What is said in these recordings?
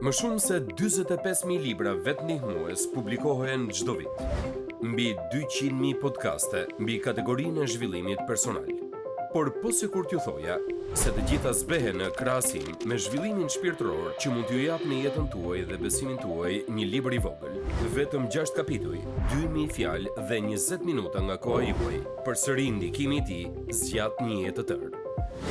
Më shumë se 45.000 libra vetëndihmues publikohen çdo vit. Mbi 200.000 podcaste mbi kategorinë e zhvillimit personal. Por po sikur t'ju thoja, se të gjitha zbehen në krahasim me zhvillimin shpirtëror që mund t'ju jap në jetën tuaj dhe besimin tuaj një libër i vogël, vetëm 6 kapituj, 2000 fjalë dhe 20 minuta nga koha juaj, përsëri ndikimi i tij zgjat një jetë të tërë.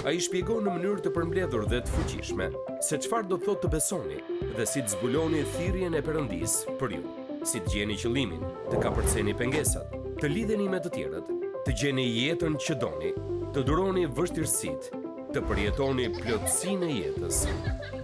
Ai shpjegon në mënyrë të përmbledhur dhe të fuqishme se çfarë do të thotë të besoni dhe si të zbuloni thirrjen e Perëndis për ju, si të gjeni qëllimin, të kapërceni pengesat, të lidheni me të tjerët, të gjeni jetën që doni, të duroni vështirësitë, të përjetoni plotësinë e jetës,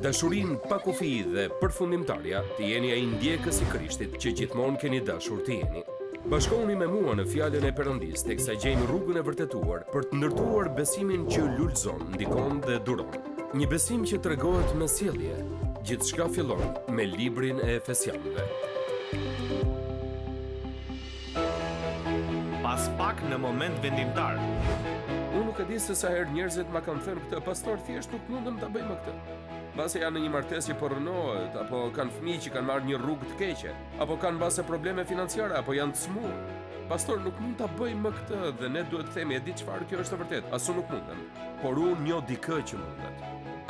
dashurinë pa kufi dhe përfundimtarja, të jeni ai ndjekës i Krishtit që gjithmonë keni dashur të jeni. Bashkohuni me mua në fjalën e Perëndis teksa gjejmë rrugën e vërtetuar për të ndërtuar besimin që lulëzon, ndikon dhe duron. Një besim që tregohet me sjellje. Gjithçka fillon me librin e Efesianëve. Pas pak në moment vendimtar. Unë nuk e di se sa herë njerëzit ma kanë thënë këtë, pastor, thjesht nuk mundem ta bëj më këtë. Mbase janë në një martesë që po rënohet, apo kanë fëmijë që kanë marrë një rrugë të keqe, apo kanë mbase probleme financiare, apo janë të smur. Pastor, nuk mund ta bëj më këtë dhe ne duhet të themi, e di çfarë, kjo është e vërtetë. Asu nuk mundem, por unë njoh dikë që mundet.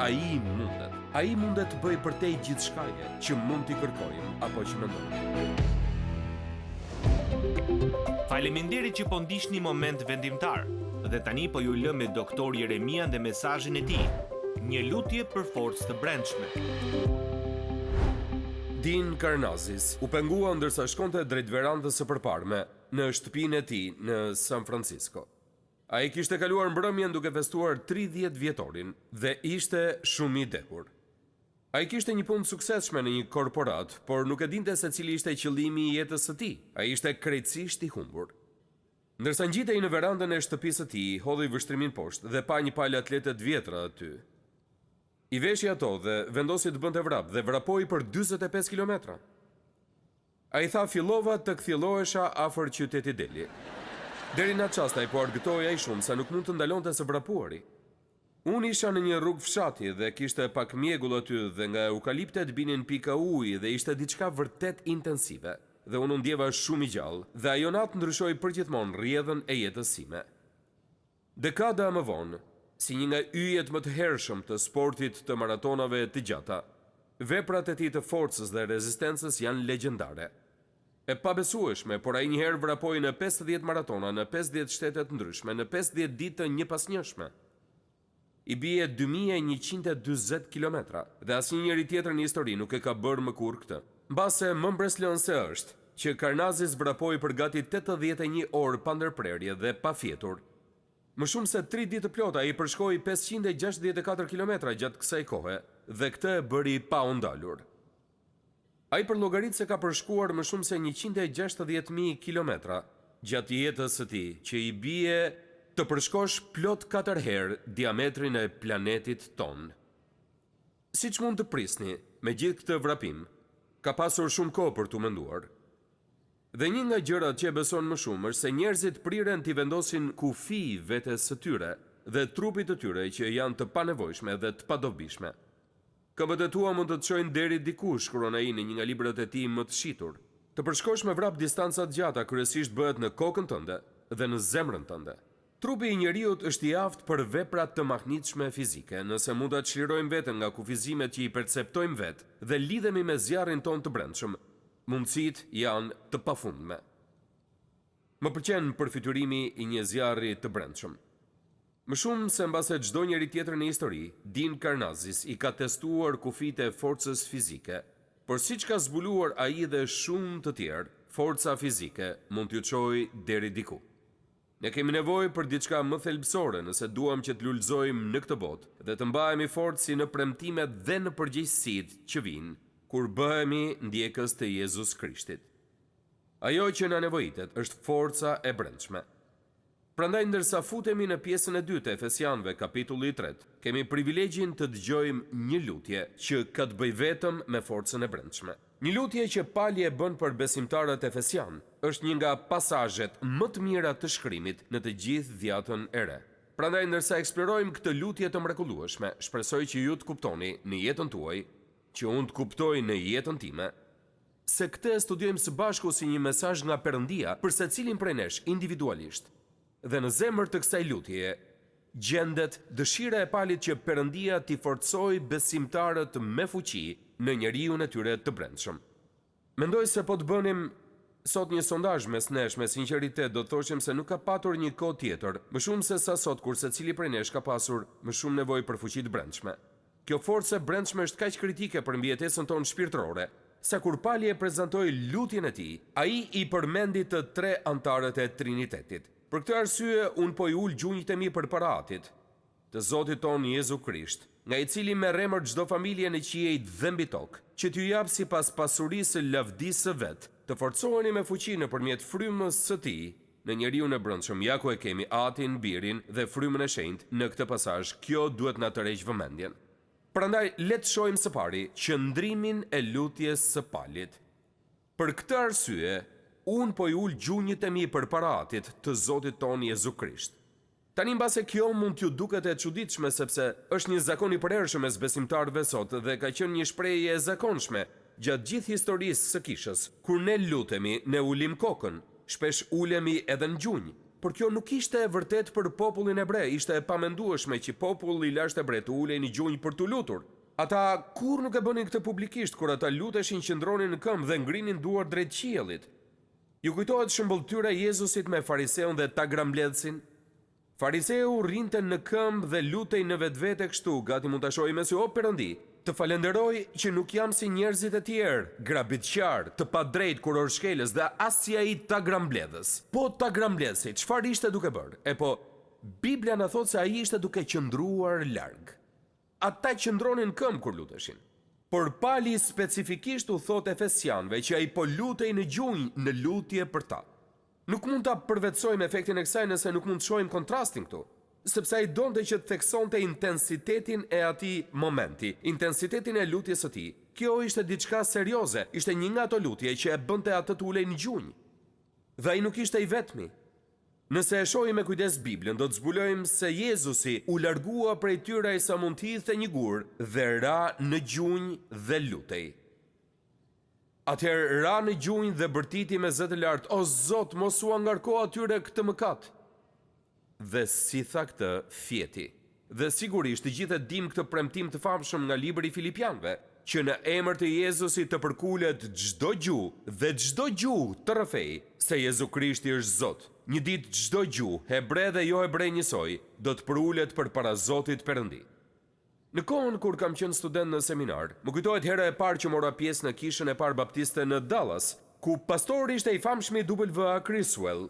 Ai mundet. Ai mundet të bëj për te gjithçkaje që mund t'i kërkojmë apo që mendojmë. Faleminderit që po ndiqni moment vendimtar. Dhe tani po ju lë me doktor Jeremia dhe mesazhin e tij. Një lutje për forcë të brendshme. Dean Karnazes u pengua ndërsa shkonte drejt verandës së përparme në shtëpinë e tij në San Francisco. Ai kishte kaluar mbrëmjen duke festuar 30 vjetorin dhe ishte shumë i dehur. Ai kishte një punë suksesshme në një korporat, por nuk e dinte se cili ishte qëllimi i jetës së tij. Ai ishte krejtësisht i humbur. Ndërsa ngjitej në verandën e shtëpisë së tij, hodhi vështrimin poshtë dhe pa një palë atlete të vjetra aty. I veshi ato dhe vendosi të bënte vrap dhe vrapoi për 45 kilometra. Ai tha, fillova të kthjellohesha afër qytetit Delhi. Deri në atë çast ai po argëtoi ai shumë sa nuk mund të ndalonte së vrapuari. Unë isha në një rrugë fshati dhe kishte pak mjegull aty dhe nga eukaliptet binin pika uji dhe ishte diçka vërtet intensive. Dhe unë ndjeva shumë i gjallë dhe ajo natë ndryshoi përgjithmonë rrjedhën e jetës sime. Dekada më vonë, si një nga yjet më të hershëm të sportit të maratonave të gjata, veprat e tij të forcës dhe rezistencës janë legjendare. E pabesueshme, por ai njëherë vrapoi në 50 maratona në 50 shtete të ndryshme, në 50 ditë të njëpasnjëshme. I bie 2140 kilometra dhe asnjëri tjetër në histori nuk e ka bërë më kurrë këtë. Mbase më mbreslënse është që Karnazes vrapoi për gati 81 orë pa ndërprerje dhe pa fjetur. Më shumë se 3 ditë të plota ai përshkoi 564 kilometra gjatë kësaj kohe dhe këtë e bëri pa u ndalur. Ai përllogarit se ka përshkuar më shumë se 160.000 kilometra gjatë jetës së tij, që i bie të përshkosh plot 4 herë diametrin e planetit ton. Siç mund të prisni, me gjithë këtë vrapim, ka pasur shumë kohë për t'u menduar. Dhe një nga gjërat që e beson më shumë është se njerëzit priren t'i vendosin kufi vetes së tyre dhe trupit të tyre që janë të panevojshme dhe të padobishme. Këmbët e tua mund të të çojnë deri diku, shkruan ai në një nga librat e tij më të shitur. Të përshkosh me vrap distanca të gjata kryesisht bëhet në kokën tënde dhe në zemrën tënde. Trupi i njeriut është i aftë për vepra të mahnitshme fizike, nëse mund ta çlirojmë veten nga kufizimet që i perceptojmë vetë dhe lidhemi me zjarrin ton të brendshëm. Mundësit janë të pafundme. Më pëlqen përfytyrimi i një zjarri të brendshëm. Më shumë se mbase çdo njeri tjetër në histori, Dean Karnazes i ka testuar kufijtë e forcës fizike, por siç ka zbuluar ai dhe shumë të tjerë, forca fizike mund t'ju çojë deri diku. Ne kemi nevojë për diçka më thelbësore nëse duam që të lulëzojmë në këtë botë dhe të mbahemi fortë si në premtimet dhe në përgjegjësitë që vijnë kur bëhemi ndjekës të Jezus Krishtit. Ajo që na nevojitet është forca e brendshme. Prandaj ndërsa futemi në pjesën e dytë e Efesianëve kapitulli 3, kemi privilegjin të dëgjojmë një lutje që ka të bëjë vetëm me forcën e brendshme. Një lutje që Pali e bën për besimtarët efesian është një nga pasazhet më të mira të shkrimit në të gjithë dhjatën e re. Prandaj ndërsa eksplorojmë këtë lutje të mrekullueshme, shpresoj që ju të kuptoni në jetën tuaj që unë të kuptoj në jetën time, se këtë e studiojmë së bashku si një mesazh nga Perëndia për secilin prej nesh individualisht. Dhe në zemër të kësaj lutjeje gjendet dëshira e palit që Perëndia t'i forcojë besimtarët me fuqi në njeriun e tyre të brendshëm. Mendoj se po të bënim sot një sondazh mes nesh me sinqeritet, do të thoshim se nuk ka patur një kohë tjetër, më shumë se sa sot kur secili prej nesh ka pasur më shumë nevojë për fuqi të brendshme. Kjo forcë e brendshme është kaq kritike për mbijetesën tonë shpirtërore, sa kur Pali e prezantoi lutjen e tij, ai i përmendi të tre antarët e Trinitetit. Për këtë arsye un po i ul gjunjët e mi përpara Atit, të Zotit tonë Jezu Krisht, nga i cili merr emër çdo familje në qiell dhe mbi tokë, që t'ju jap sipas pasurisë së lavdisë së vet, të forcoheni me fuqi nëpërmjet frymës së tij në njeriun e brendshëm. Ja ku e kemi Atin, Birin dhe frymën e shenjtë në këtë pasazh. Kjo duhet na tërheqë vëmendjen. Prandaj le të shohim së pari qëndrimin e lutjes së Palit. Për këtë arsye, un po i ul gjunjët e mi përpara Atit, të Zotit tonë Jezu Krisht. Tani mbase kjo mund t'ju duket e çuditshme sepse është një zakon i përhershëm mes besimtarëve sot dhe ka qenë një shprehje e zakonshme gjatë gjithë historisë së kishës. Kur ne lutemi, ne ulim kokën, shpesh ulemi edhe në gjunjë. Por kjo nuk ishte e vërtet për popullin hebre, ishte e pamendueshme që populli i lashtë hebre të ulej në gjunjë për të lutur. Ata kur nuk e bënin këtë publikisht, kur ata luteshin qëndronin në këmbë dhe ngrinin duar drejt qiellit. Ju kujtohet shëmbulltyra e Jezusit me fariseun dhe ta grambledhsin? Fariseu rrinte në këmbë dhe lutej në vetvete kështu, gati mund ta shohim me sy, o Perëndi, të falenderoj që nuk jam si njerëzit e tjerë, grabitqar, të padrejt, kurorshkelës dhe as si ai ta grambledhës. Po ta grambledhsi, çfarë ishte duke bërë? E po, Biblia na thot se ai ishte duke qëndruar larg. Ata qëndronin këmbë kur luteshin. Por Pali specifikisht u thot Efesianëve që ai po lutej në gjunjë në lutje për ta. Nuk mund ta përvetsojmë efektin e kësaj nëse nuk mund të shohim kontrastin këtu, sepse ai donte që të theksonte intensitetin e atij momenti, intensitetin e lutjes së tij. Kjo ishte diçka serioze, ishte një nga ato lutje që e bënte atë të ulej në gjunjë. Dhe ai nuk ishte i vetmi. Nëse e shohim me kujdes Biblën, do të zbulojmë se Jezusi u largua prej tyre sa mund të hidhte një gur dhe ra në gjunjë dhe lutej. Atëherë ra në gjunjë dhe bërtiti me zë të lartë, o Zot, mos u ngarko atyre këtë mëkat. Dhe si tha këtë, fjeti. Dhe sigurisht të gjithë e dim këtë premtim të famshëm nga libri i Filipianëve, që në emër të Jezusit të përkulet çdo gjuhë dhe çdo gjuhë të rrëfej se Jezu Krishti është Zot. Një ditë çdo gjuhë, hebre dhe jo hebre njësoj, do të përulet përpara Zotit Perëndi. Në kohën kur kam qenë student në seminar, më kujtohet hera e parë që mora pjesë në kishën e parë baptiste në Dallas, ku pastori ishte i famshmi W.A. Criswell.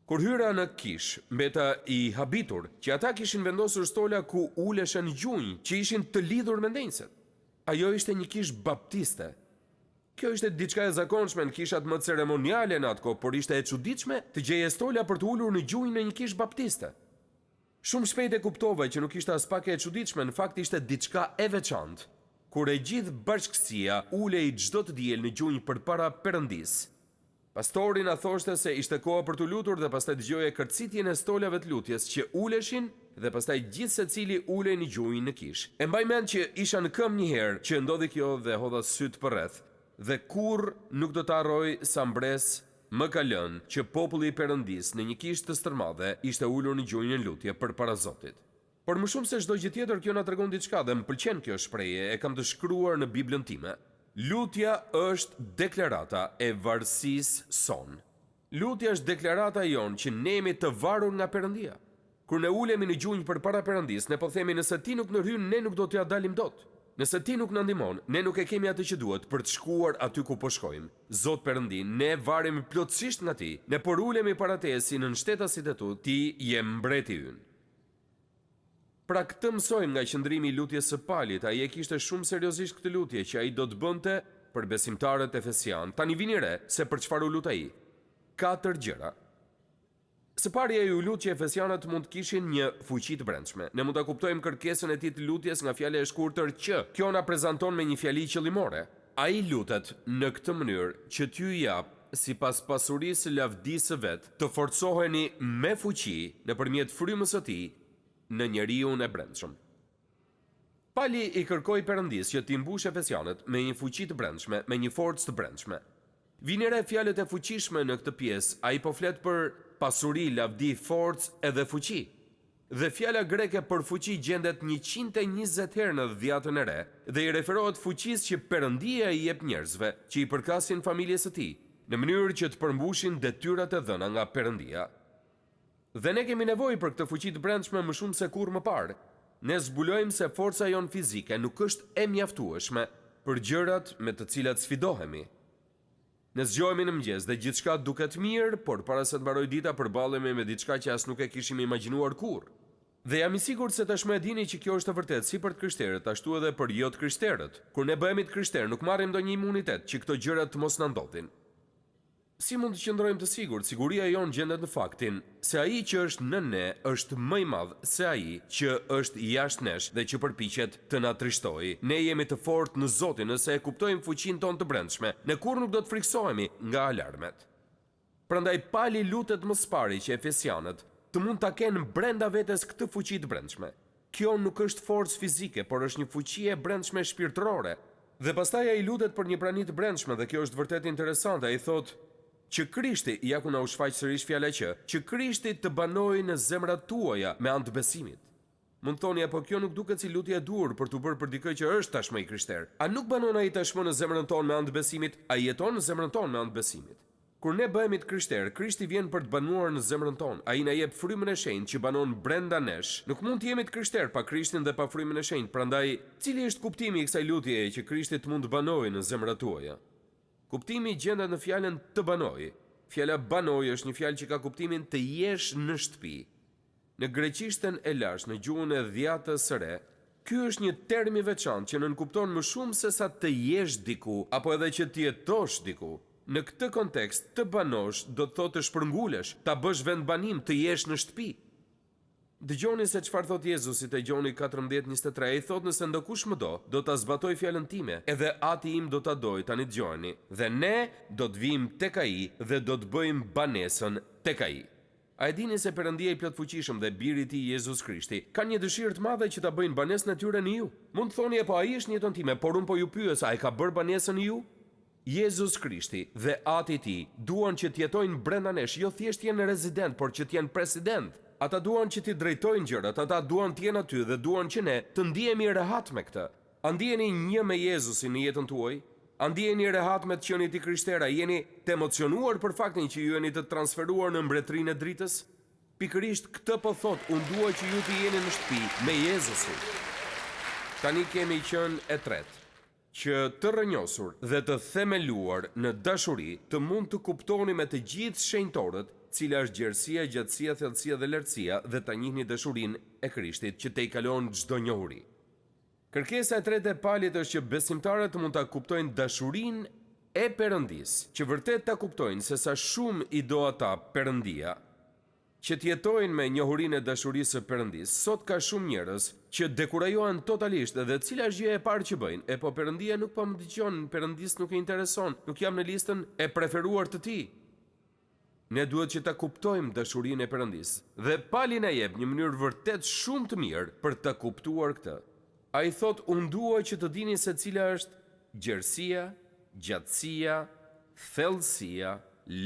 Kur hyra në kish, mbeta i habitur, që ata kishin vendosur stola ku uleshen gjunjë, që ishin të lidhur me ndenjëset. Ajo ishte një kish baptiste. Kjo ishte diçka e zakonshme në kishat më ceremoniale në atë kohë, por ishte e çuditshme të gjeje stola për të ulur në gjunjë në një kish baptiste. Shumë shpejt e kuptova që nuk ishte as pak e çuditshme, në fakt ishte diçka e veçantë, kur e gjithë bashkësia ulej çdo të diel në gjunjë përpara Perëndisë. Pastori na thoshte se ishte koha për të lutur dhe pastaj dëgjoje kërcitjen e stolave të lutjes që uleshin dhe pastaj gjithë secili ulej në gjunjë në kish. E mbaj mend që isha në këmbë një herë që ndodhi kjo dhe hodha syt përreth, dhe kurrë nuk do ta harroj sa mbres më ka lënë që populli i Perëndisë në një kishë të stërmadhe ishte ulur në gjunjë në lutje përpara Zotit. Por më shumë se çdo gjë tjetër, kjo na tregon diçka dhe më pëlqen kjo shprehje, e kam të shkruar në Biblën time. Lutja është deklarata e varësisë son. Lutja është deklarata jon që ne jemi të varur nga Perëndia. Kur ne ulemi në gjunjë përpara Perëndisë, ne po themi nëse ti nuk na hyn, ne nuk do t'ja dalim dot. Nëse ti nuk na ndihmon, ne nuk e kemi atë që duhet për të shkuar aty ku po shkojmë. Zot Perëndi, ne varemi plotësisht nga ti. Ne po ulemi para teje si në shtetasit e tu, ti je mbreti ynë. Pra këtë mësojmë nga qëndrimi i lutjes së Palit. Ai e kishte shumë seriozisht këtë lutje që ai do të bënte për besimtarët efesian. Tani vini re se për çfarë u lut ai. 4 gjëra. Së pari ai u lut që efesianët mund të kishin një fuqi të brendshme. Ne mund ta kuptojmë kërkesën e tij të lutjes nga fjala e shkurtër që. Kjo na prezanton me një fjali qëllimore. Ai lutet në këtë mënyrë që t'ju jap sipas pasurisë së lavdisë së vet, të forcoheni me fuqi nëpërmjet frymës së tij në njeriu e brendshëm. Pali i kërkoi Perëndis që t'i mbushë efesianët me një fuqi të brendshme, me një forcë të brendshme. Vini re fjalët e fuqishme në këtë pjesë, ai po flet për pasuri, lavdi, forcë edhe fuqi. Dhe fjala greke për fuqi gjendet 120 herë në Dhjetën e Re dhe i referohet fuqisë që Perëndia i jep njerëzve që i përkasin familjes së tij, në mënyrë që të përmbushin detyrat e dhëna nga Perëndia. Dhe ne kemi nevojë për këtë fuqi të brendshme më shumë se kurrë më parë. Ne zbulojmë se forca jon fizike nuk është e mjaftueshme për gjërat me të cilat sfidohemi. Ne zgjohemi në mëngjes dhe gjithçka duket mirë, por para se të mbaroj dita përballemi me diçka që as nuk e kishim imagjinuar kurrë. Dhe jam i sigurt se tashmë e dini që kjo është e vërtetë si për të krishterët, ashtu edhe për jo të krishterët. Kur ne bëhemi të krishterë, nuk marrim ndonjë imunitet që këto gjëra të mos na ndodhin. Si mund të qëndrojmë të sigurt? Siguria jonë gjendet në faktin se ai që është në ne është më i madh se ai që është jashtë nesh dhe që përpiqet të na trishtojë. Ne jemi të fortë në Zotin nëse e kuptojmë fuqinë tonë të brendshme. Ne kurrë nuk do të friksohemi nga alarmet. Prandaj Pali lutet më së pari që efesianët të mund ta kenë brenda vetes këtë fuqi të brendshme. Kjo nuk është forcë fizike, por është një fuqi e brendshme shpirtërore. Dhe pastaj ai lutet për një prani të brendshme dhe kjo është vërtet interesante. Ai thotë që Krishti, ja ku na u shfaq sërish fjala që Krishti të banojë në zemrat tuaja me anë të besimit. Mund thoni, apo kjo nuk duket si lutje e dur për t'u bërë për dikë që është tashmë i krishter? A nuk banon ai tashmë në zemrën tonë me anë të besimit? Ai jeton në zemrën tonë me anë të besimit. Kur ne bëhemi të krishterë, Krishti vjen për të banuar në zemrën tonë. Ai na jep frymën e shenjtë që banon brenda nesh. Nuk mund të jemi të krishterë pa Krishtin dhe pa frymën e shenjtë. Prandaj, cili është kuptimi i kësaj lutjeje që Krishti të mund të banojë në zemrat tuaja? Kuptimi gjendet në fjalën të banojë. Fjala banoj është një fjalë që ka kuptimin të jesh në shtëpi. Në greqishten e lashtë, në gjuhën e Dhjatës së Re, ky është një term i veçantë që nënkupton më shumë se sa të jesh diku apo edhe që të jetosh diku. Në këtë kontekst, të banosh do të thotë të shpërngulesh, ta bësh vendbanim, të jesh në shtëpi. Dëgjoni se çfarë thot Jezusi te Gjoni 14:23. Ai thot, nëse ndokush më do ta zbatoj fjalën time, edhe Ati im do ta doj, tani dëgjoni. Dhe ne do të vim tek ai dhe do të bëjmë banesën tek ai. A e dini se Perëndia i plot fuqishëm dhe biri i tij Jezus Krishti kanë një dëshirë të madhe që ta bëjnë banesën e tyre në ju? Mund të thoni, po ai është në jetën time, por unë po ju pyes, a e ka bërë banesën në ju? Jezus Krishti dhe Ati i tij duan që të jetojnë brenda nesh, jo thjesht jenë rezident, por që të jenë president. Ata duan që ti drejtojnë gjërat, ata duan të jenë aty dhe duan që ne të ndihemi rehat me këtë. A ndiheni një me Jezusin në jetën tuaj? A ndiheni rehat me të qenit i krishterë? Jeni të emocionuar për faktin që ju jeni të transferuar në mbretërinë e dritës? Pikërisht këtë po thot, unë dua që ju të jeni në shtëpi me Jezusin. Tani kemi qenë e tretë, që të rrënjosur dhe të themeluar në dashuri të mund të kuptoni me të gjithë shenjtorët cila është gjerësia, gjatësia, thellësia dhe lartësia dhe ta njihni dashurinë e Krishtit që te i kalon çdo njohuri. Kërkesa e tretë e Palit është që besimtarët mund ta kuptojnë dashurinë e Perëndisë, që vërtet ta kuptojnë se sa shumë i do ata Perëndia, që të jetojnë me njohurinë e dashurisë së Perëndisë. Sot ka shumë njerëz që dekurajohen totalisht dhe cila është gjëja e parë që bëjnë? Po Perëndia nuk po më dëgjon, Perëndis nuk e intereson, nuk jam në listën e preferuar të tij. Ne duhet që ta kuptojmë dashurinë e Perëndisë. Dhe Pali na jep një mënyrë vërtet shumë të mirë për ta kuptuar këtë. Ai thot, unë dua që të dini se cila është gjerësia, gjatësia, thellësia,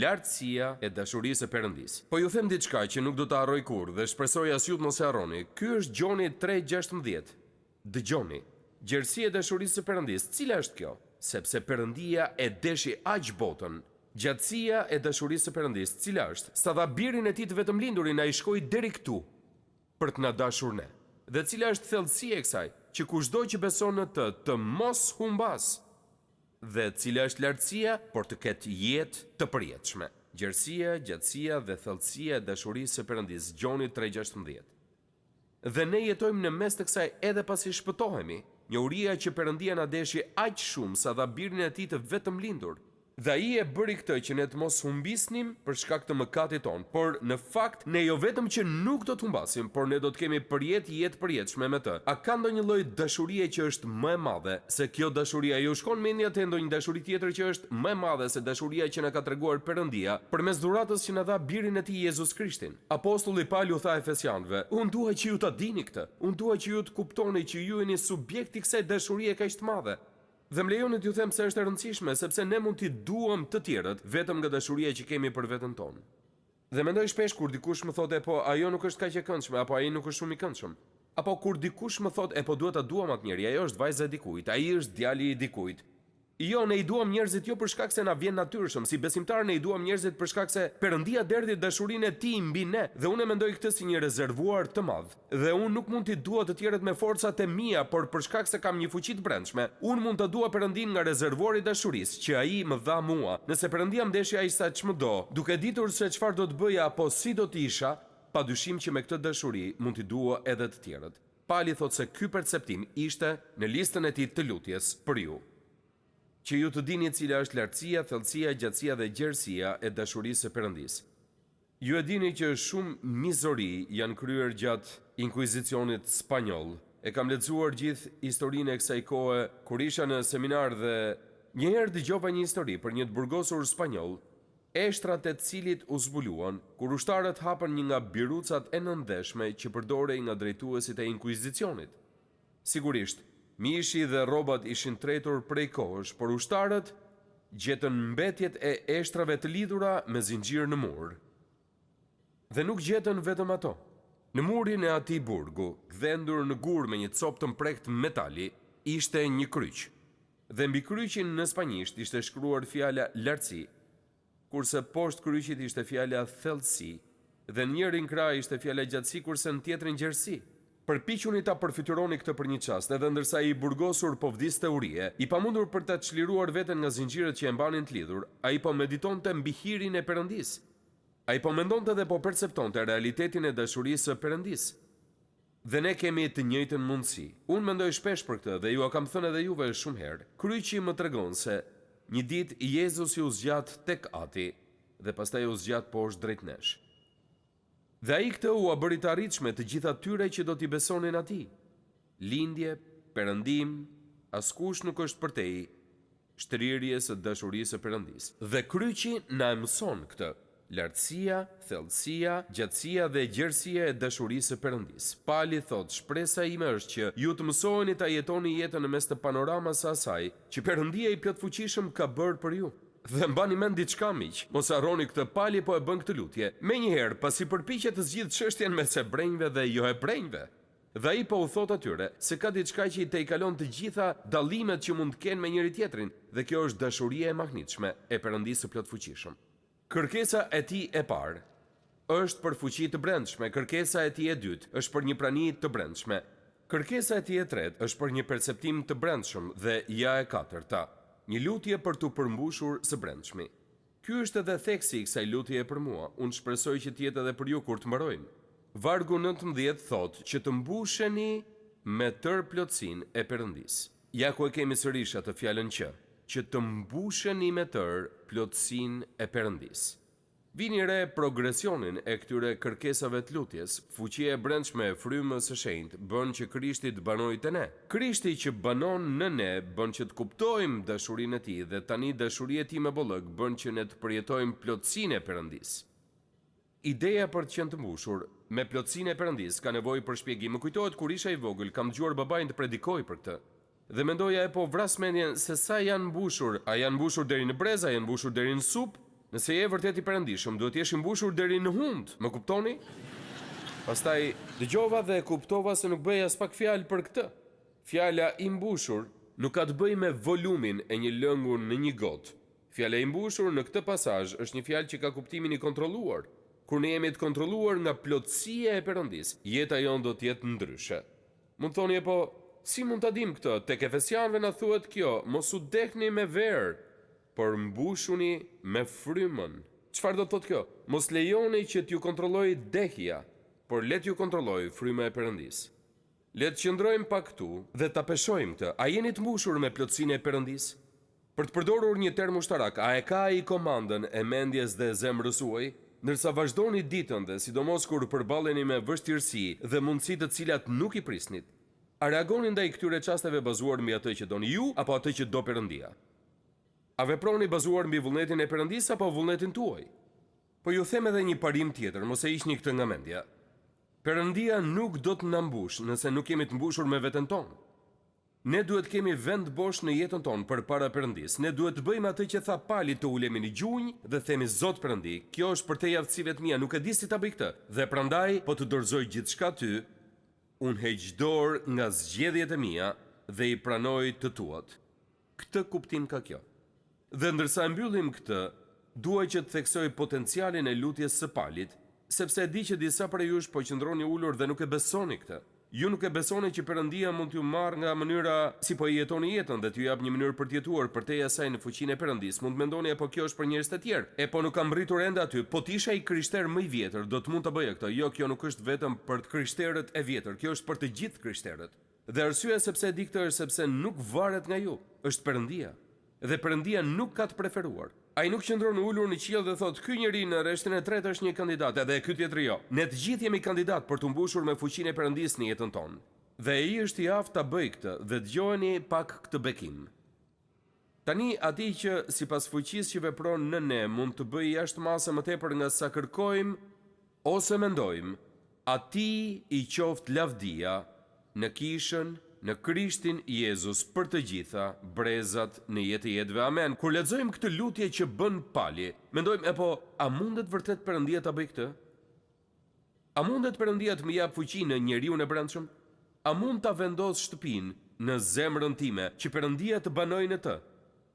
lartësia e dashurisë së Perëndisë. Po ju them diçka që nuk do ta harroj kurrë dhe shpresoj as ju të mos e harroni. Ky është Gjoni 3:16. Dëgjoni. Gjerësia e dashurisë së Perëndisë, cila është kjo? Sepse Perëndia e deshi aq botën. Gjatësia e dashurisë së Perëndisë, cila është? Sa dha birin e tij të vetëm lindurin, ai shkoi deri këtu për të na dashur ne. Dhe cila është thellësia e kësaj? Që kushdo që beson në të mos humbas. Dhe cila është lartësia? Por të ketë jetë të përjetshme. Gjerësia, gjatësia dhe thellësia e dashurisë së Perëndisë, Gjoni 3:16. Dhe ne jetojmë në mes të kësaj edhe pasi shpëtohemi. Njohuria që Perëndia na deshi aq shumë sa dha birin e tij të vetëm lindur. Dhe ai e bëri këtë që ne të mos humbisnim për shkak të mëkatit ton, por në fakt ne jo vetëm që nuk do të humbasim, por ne do të kemi jetë përjetshme me të. A ka ndonjë lloj dashurie që është më e madhe se kjo dashuria? Ju shkon mendja te ndonjë dashuri tjetër që është më e madhe se dashuria që na ka treguar Perëndia përmes dhuratës që na dha birin e tij Jezus Krishtin? Apostulli Paul u tha Efesianëve: "Unë dua që ju ta dini këtë. Unë dua që ju të kuptoni që ju jeni subjekti i kësaj dashurie kaq të madhe." Dhe më lejoni t'ju them se është e rëndësishme, sepse ne mund t'i duam të tjerët vetëm nga dashuria që kemi për veten tonë. Dhe mendoj shpesh kur dikush më thotë po ajo nuk është kaq e këndshme, apo ai nuk është shumë i këndshëm. Apo kur dikush më thotë po duhet ta duam atë njeri, ajo është vajza e dikujt, ai është djali i dikujt. Jo, ne i duam njerëzit jo për shkak se na vjen natyrshëm, si besimtar ne i duam njerëzit për shkak se Perëndia derdhi dashurinë e tij mbi ne, dhe unë mendoj këtë si një rezervuar të madh. Dhe unë nuk mund t'i dua të tjerët me forcat e mia, por për shkak se kam një fuqi të brendshme, unë mund ta dua Perëndin nga rezervuari i dashurisë që ai më dha mua. Nëse Perëndia mdeshja ai sa ç'do, duke ditur se çfarë do të bëja apo si do të isha, padyshim që me këtë dashuri mund t'i dua edhe të tjerët. Pali thot se ky perceptim ishte në listën e tij të lutjes për ju. Që ju të dini cila është lartësia, thellësia, gjatësia dhe gjerësia e dashurisë së Perëndisë. Ju e dini që shumë mizori janë kryer gjatë inkuizicionit spanjoll. E kam lexuar gjithë historinë e kësaj kohe kur isha në seminar dhe njëherë dëgjova një histori për një të burgosur spanjoll, eshtrat e cilit u zbuluan kur ushtarët hapën një nga birucat e nëndeshme që përdorej nga drejtuesit e inkuizicionit. Sigurisht, mishi dhe rrobat ishin tretur prej kohësh, por ushtarët gjetën mbetjet e eshtrave të lidhura me zinxhir në mur. Dhe nuk gjetën vetëm ato. Në murin e atij burgu, gdhendur në gur me një copë të mprekt metali, ishte një kryq. Dhe mbi kryqin në spanjisht ishte shkruar fjala lartësi, kurse poshtë kryqit ishte fjala thellësi, dhe në njërin krah ishte fjala gjatësi, kurse në tjetrin gjerësi. Përpiquni ta përfytyroni këtë për një çast, edhe ndërsa i burgosur po vdiste urie, i pamundur për ta çliruar veten nga zinxhirët që e mbanin të lidhur, ai po meditonte mbi hirin e Perëndisë. Ai po mendonte dhe po perceptonte realitetin e dashurisë së Perëndisë. Dhe ne kemi të njëjtën mundësi. Unë mendoj shpesh për këtë dhe ju a kam thënë edhe juve shumë herë. Kryqi më tregon se një ditë Jezusi u zgjat tek ati dhe pastaj u zgjat poshtë drejt nesh. Dhe ai këtë u bëri të arritshme të gjithë atyre që do t'i besonin atij. Lindje, perëndim, askush nuk është për te i, shtrirje së dashurisë së Perëndisë. Dhe kryqi na mëson këtë. Lartësia, thellësia, gjatësia dhe gjerësia e dashurisë së Perëndisë. Pali thot, shpresa ime është që ju të mësoni ta jetoni jetën në mes të panoramas së asaj që Perëndia i plotfuqishëm ka bërë për ju. Dhe mbani mend diçka miq, mos harroni këtë. Pali po e bën këtë lutje. Menjëherë, pasi përpiqet të zgjidhë çështjen mes hebrenjve dhe jo hebrenjve. Dhe ai po u thot atyre se ka diçka që i tejkalon të gjitha dallimet që mund të kenë me njëri tjetrin, dhe kjo është dashuria e mahnitshme e Perëndisë së plotfuqishëm. Kërkesa e tij e parë është për fuqi të brendshme, kërkesa e tij e dytë është për një prani të brendshme. Kërkesa e tij e tretë është për një perceptim të brendshëm dhe ja e katërta, një lutje për t'u përmbushur së brendshmi. Ky është edhe theksi i kësaj lutjeje për mua. Unë shpresoj që të jetë edhe për ju kur të mbarojmë. Vargu 19 thotë që të mbusheni me tërë plotësinë e Perëndisë. Ja ku e kemi sërish atë fjalën që të mbusheni me tërë plotësinë e Perëndisë. Vini re progresionin e këtyre kërkesave të lutjes. Fuqia e brendshme e frymës së shenjtë bën që Krishti të banojë te ne. Krishti që banon në ne bën që të kuptojmë dashurinë e tij, dhe tani dashuria e tij me bollëk bën që ne të përjetojmë plotësinë e Perëndisë. Ideja për të qenë të mbushur me plotësinë e Perëndisë ka nevojë për shpjegim. Më kujtohet kur isha i vogël, kam dëgjuar babain të predikojë për këtë. Dhe mendoja po vras mendjen se sa janë mbushur. A janë mbushur deri në brez, a janë mbushur deri në supë? Nëse je vërtet i perëndishëm, duhet jesh i mbushur deri në hund, më kuptoni? Pastaj dëgjova dhe kuptova se nuk bëj as pak fjalë për këtë. Fjala i mbushur nuk ka të bëjë me volumin e një lëngu në një gotë. Fjala i mbushur në këtë pasazh është një fjalë që ka kuptimin i kontrolluar. Kur ne jemi të kontrolluar nga plotësia e Perëndisë, jeta jonë do të jetë ndryshe. Mund thoni po, si mund ta dim këtë? Tek Efesianëve na thuhet kjo, mos u dekni me verë, por mbushuni me frymën. Çfarë do të thotë kjo? Mos lejoni që t'ju kontrollojë dehja, por le t'ju kontrollojë fryma e Perëndisë. Le të qëndrojmë pak këtu dhe ta peshojmë këtë. A jeni të mbushur me plotësinë e Perëndisë? Për të përdorur një term ushtarak, a e ka ai komandën e mendjes dhe zemrës suaj, ndërsa vazhdoni ditën dhe sidomos kur përballeni me vështirësi dhe mundësi të cilat nuk i prisnit, a reagoni ndaj këtyre çasteve bazuar mbi atë që doni ju apo atë që do Perëndia? A veproni bazuar mbi vullnetin e Perëndisë apo vullnetin tuaj? Po ju them edhe një parim tjetër, mos e hiqni këtë nga mendja. Perëndia nuk do të na mbush nëse nuk jemi të mbushur me veten tonë. Ne duhet kemi vend bosh në jetën tonë përpara Perëndisë. Ne duhet të bëjmë atë që tha Pali, të ulemi në gjunjë dhe themi Zot Perëndi, kjo është për te aftësive të mia, nuk e di si ta bëj këtë. Dhe prandaj po të dorëzoj gjithçka ty, unë heq dorë nga zgjedhjet e mia dhe i pranoj të tuat. Këtë kuptim ka kjo. Dhe ndërsa mbyllim këtë, dua që të theksoj potencialin e lutjes së Palit, sepse e di që disa prej jush po qëndroni ulur dhe nuk e besoni këtë. Ju nuk e besoni që Perëndia mund t'ju marrë nga mënyra si po i jetoni jetën dhe t'ju jap një mënyrë për t'jetuar përtej asaj në fuqinë e Perëndisë. Mund mendoni apo kjo është për njerëz të tjerë. E po nuk kam rritur ende aty. Po t'isha i krishter më i vjetër, do të mund ta bëja këtë. Jo, kjo nuk është vetëm për të krishterët e vjetër, kjo është për të gjithë krishterët. Dhe arsyeja sepse e di këtë është sepse nuk varet nga ju, është Perëndia. Dhe Perëndia nuk ka të preferuar. Ai nuk qëndron ulur në qiell dhe thot, ky njeri në rreshtin e tretë është një kandidat, edhe ky tjetër jo. Ne të gjithë jemi kandidat për të mbushur me fuqinë e Perëndisë në jetën tonë. Dhe ai është i aftë ta bëjë këtë, dhe dëgjojeni pak këtë bekim. Tani atij që sipas fuqisë që vepron në ne mund të bëjë jashtëmase më tepër nga sa kërkojmë ose mendojmë, atij i qoftë lavdia në kishën, në Krishtin Jezus për të gjitha brezat në jetë e jetëve. Amen. Kur lexojmë këtë lutje që bën Pali, mendojmë, e po, a mundet vërtet Perëndia ta bëjë këtë? A mundet Perëndia të më jap fuqi në njeriu e brendshëm? A mund ta vendos shtëpinë në zemrën time që Perëndia të banojë në të?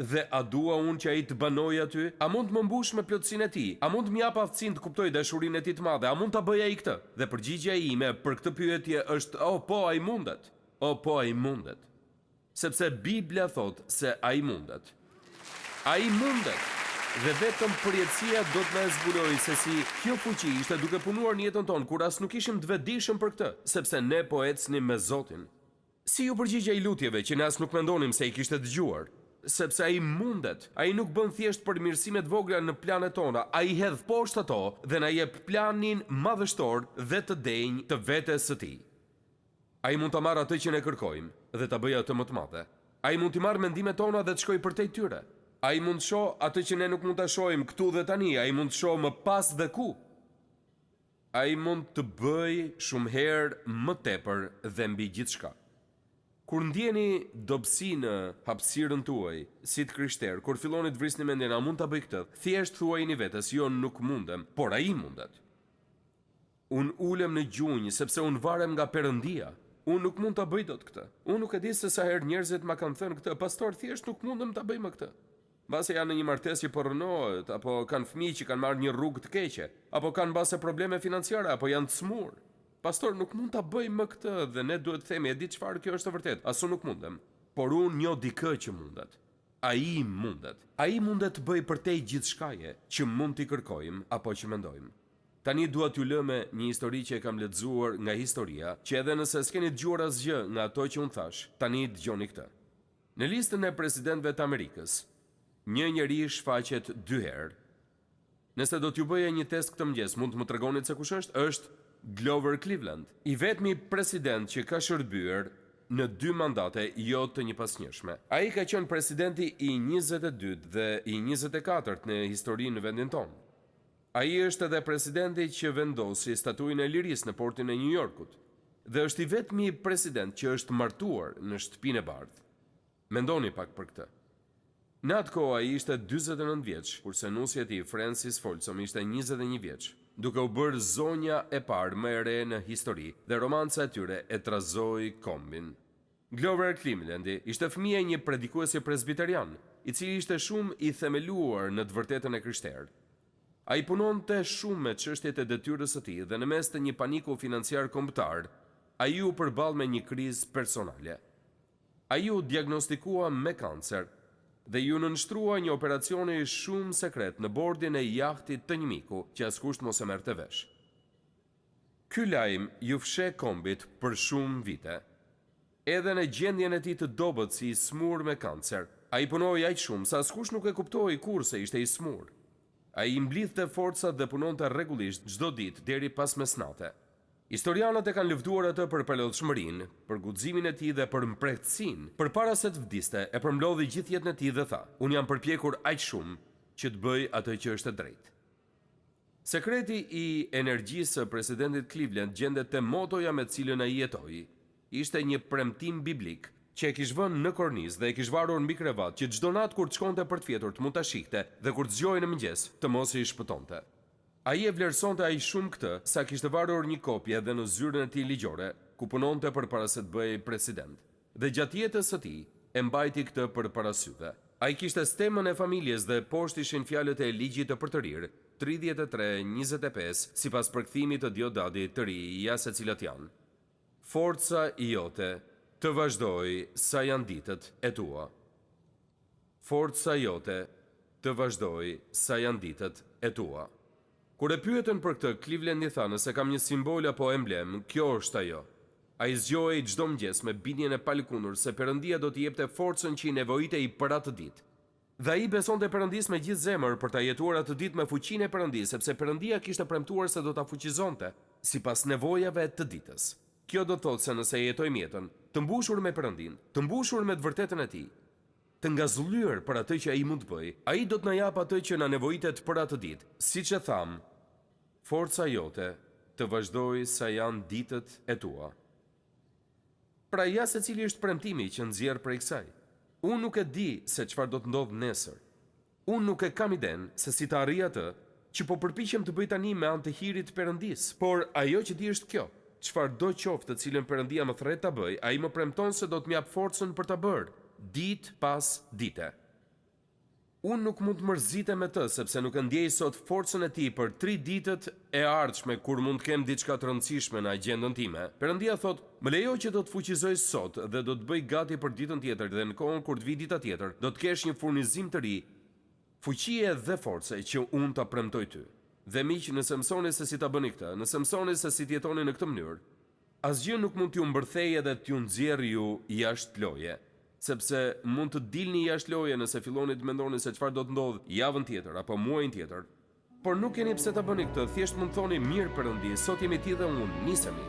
Dhe a dua unë që ai të banojë aty? A mund të më mbush me plotësinë e tij? A mund të më jap aftësinë të kuptoj dashurinë e tij të madhe? A mund ta bëj ai këtë? Dhe përgjigjja ime për këtë pyetje është, po, ai mundet. Po, ai mundet. Sepse Biblia thot se ai mundet. Ai mundet. Dhe vetëm përjetësia do të na zbulojë se si kjo fuqi ishte duke punuar në jetën tonë, kur as nuk ishim të vetëdijshëm për këtë, sepse ne po ecnim me Zotin. Si ju përgjigj ai lutjeve që ne as nuk mendonim se i kishte dëgjuar? Sepse ai mundet. Ai nuk bën thjesht për mirësimet vogla në planet tona, ai hedh poshtë ato dhe na jep planin madhështor dhe të denjë të vetes së tij. Ai mund ta marrë atë që ne kërkojmë dhe ta bëjë atë më të madhe. Ai mund t'i marrë mendimet tona dhe të shkojë përtej tyre. Ai mund të shohë atë që ne nuk mund ta shohim këtu dhe tani. Ai mund të shohë më pas dhe ku. Ai mund të bëjë shumë herë më tepër dhe mbi gjithçka. Kur ndjeni dobësi në hapësirën tuaj, si të krishter, kur filloni të vrisni mendjen, a mund ta bëj këtë? Thjesht thuajini vetes, jo, nuk mundem, por ai mundet. Unë ulem në gjunjë sepse unë varem nga Perëndia. Unë nuk mund ta bëj dot këtë. Unë nuk e di se sa herë njerëzit ma kanë thënë këtë, pastor, thjesht nuk mundem ta bëj më këtë. Mbase janë në një martesë që po rënohet, apo kanë fëmijë që kanë marrë një rrugë të keqe, apo kanë mbase probleme financiare, apo janë të smur. Pastor, nuk mund ta bëj më këtë, dhe ne duhet të themi, e di çfarë kjo është e vërtet. Asu nuk mundem, por unë njoh dikë që mundet. Ai mundet. Ai mundet të bëj përtej gjithçkaje që mund t'i kërkojmë apo që mendojmë. Tani dua t'ju lë me një histori që e kam lexuar nga historia, që edhe nëse s'keni dëgjuar asgjë nga ato që unë thash, tani dëgjoni këtë. Në listën e presidentëve të Amerikës, një njeri shfaqet 2 herë. Nëse do t'ju bëja një test këtë mëngjes, mund të më tregoni se kush është? Është Grover Cleveland, i vetmi president që ka shërbyer në 2 mandate jo të njëpasnjëshme. Ai ka qenë presidenti i 22 dhe i 24 në histori në vendin tonë. Ai është edhe presidenti që vendosi statuin e lirisë në portin e New Yorkut, dhe është i vetmi president që është martuar në shtëpinë e bardhë. Mendoni pak për këtë. Në atë kohë ai ishte 49 vjeç, kurse nusja e tij Francis Folsom ishte 21 vjeç, duke u bërë zonja e parë më e re në histori, dhe romanca e tyre e trazoi kombin. Grover Cleveland ishte fëmia e një predikuesi presbiterian, i cili ishte shumë i themeluar në të vërtetën e krishterë. Ai punonte shumë me çështjet e detyrës së tij dhe në mes të një paniku financiar kombëtar, ai u përball me një krizë personale. Ai u diagnostikua me kancer dhe ju nënshtrua një operacioni shumë sekret në bordin e jahtit të një miku që askush mos e merrte vesh. Ky lajm ju fsheh kombit për shumë vite. Edhe në gjendjen e tij të dobët si i smur me kancer, Ai punoi aq shumë sa askush nuk e kuptoi kurse ishte i smur. Ai I mblidhte forcat dhe punonte rregullisht çdo ditë deri pas mesnate. Historianët e kanë luftuar atë për palodhshmërinë, për guximin e tij dhe për mpretësinë. Përpara se të vdiste, e përmblodhi gjithë jetën e tij dhe tha: "Unë jam përpjekur aq shumë që të bëj atë që është e drejtë." Sekreti I energjisë së presidentit Cleveland gjendet te motoja me të cilën ai jetoi. Ishte një premtim biblik që e kishte vënë në kornizë dhe e kishte varur mbi krevat, që çdo natë kur të shkonte për të fjetur të mund ta shihte dhe kur të zgjohej në mëngjes të mos I shpëtonte. Ai e vlerësonte aq shumë këtë sa kishte varur një kopje edhe në zyrën e tij ligjore, ku punonte përpara se të bëhej president. Dhe gjatë jetës së tij e mbajti këtë për parasyve. Ai kishte stemën e familjes dhe poshtë ishin fjalët e ligjit të përtërir, 33:25, sipas përkthimit të Diodadit të ri, ja se cilat janë. Forca jote të vazhdoj sa janë ditët e tua. Forca jote të vazhdoj sa janë ditët e tua. Kur e pyetën për këtë, Cleveland I tha: "Nëse kam një simbol apo emblem, kjo është ajo." Ai zgjohej çdo mëngjes me bindjen e palkundur se Perëndia do t'i jepte forcën që I nevojitej për atë ditë. Dhe ai besonte Perëndisë me gjithë zemër për ta jetuar atë ditë me fuqinë e Perëndisë, sepse Perëndia kishte premtuar se do ta fuqizonte sipas nevojave të ditës. Kjo do të thotë se nëse jetojmë jetën të mbushur me Perëndin, të mbushur me të vërtetën e tij, të ngazëllyer për atë që ai mund të bëjë, ai do të na jap atë që na nevojitet për atë ditë. Siç e tham, forca jote të vazhdoj sa janë ditët e tua. Pra ja se cili është premtimi që nxjerr prej kësaj. Unë nuk e di se çfarë do të ndodhë nesër. Unë nuk e kam iden se si të arrij atë që po përpiqem të bëj tani me anë të hirit të Perëndisë, por ajo që di është kjo: çfarë do qoftë të cilën Perëndia më thret ta bëj, ai më premton se do të më jap forcën për ta bërë, ditë pas dite. Unë nuk mund të mërzitem me të, sepse nuk e ndjej sot forcën e tij për 3 ditët e ardhshme kur mund të kem diçka të rëndësishme në agjendën time. Perëndia thot: "Më lejo që do të fuqizoj sot dhe do të bëj gati për ditën tjetër dhe në kohën kur të vi dita tjetër, do të kesh një furnizim të ri, fuqie dhe force që unë ta premtoj ty." Dhe miq, nëse mësoni se si ta bëni këtë, nëse mësoni se si të jetoni në këtë mënyrë, asgjë nuk mund t'ju mbërthejë dhe t'ju nxjerrë ju jashtë loje. Sepse mund të dilni jashtë loje nëse filloni të mendoni se çfarë do të ndodhë javën tjetër apo muajin tjetër. Por nuk keni pse ta bëni këtë, thjesht mund thoni: "Mirë Perëndi, sot jemi ti dhe unë, nisemi."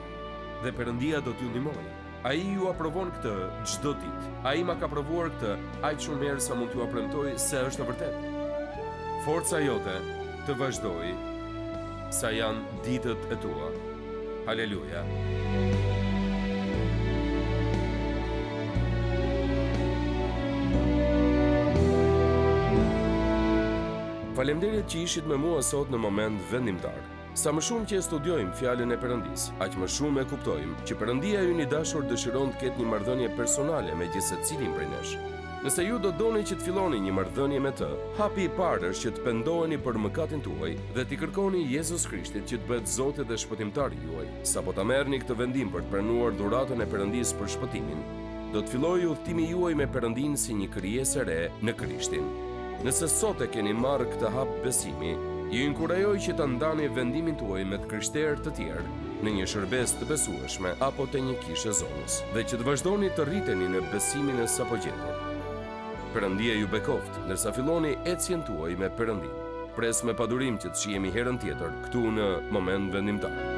Dhe Perëndia do t'ju ndihmojë. Ai ju aprovon këtë çdo ditë. Ai ma ka provuar këtë aq shumë herë sa mund t'ju premtoj se është e vërtetë. Forca jote të vazhdoj sa janë ditët e tua. Haleluja. Faleminderit që ishit me mua sot në moment vendimtar. Sa më shumë që e studiojmë fjalën e Perëndisë, aq më shumë e kuptojmë që Perëndia ynë I dashur dëshiron të ketë një marrëdhënie personale me gjithë secilin prej nesh. Nëse ju do doni që të filloni një marrëdhënie me të, hapi I parë është që të pendoheni për mëkatin tuaj dhe t'i kërkoni Jezus Krishtit që të bëhet Zoti dhe shpëtimtari juaj. Sapo ta merrni këtë vendim për të pranuar dhuratën e Perëndisë për shpëtimin, do të fillojë udhtimi juaj me Perëndin si një krijesë e re në Krishtin. Nëse sot e keni marrë këtë hap besimi, ju inkurajoj që ta ndani vendimin tuaj me të krishterë të tjerë në një shërbes të besueshme apo të një kishë zonës, dhe që të vazhdoni të rriteni në besimin e sapo gjetur. Perëndia ju bekoft, ndërsa filloni ecjen tuaj me Perëndin. Pres me padurim që të shihemi herën tjetër këtu në moment vendimtar.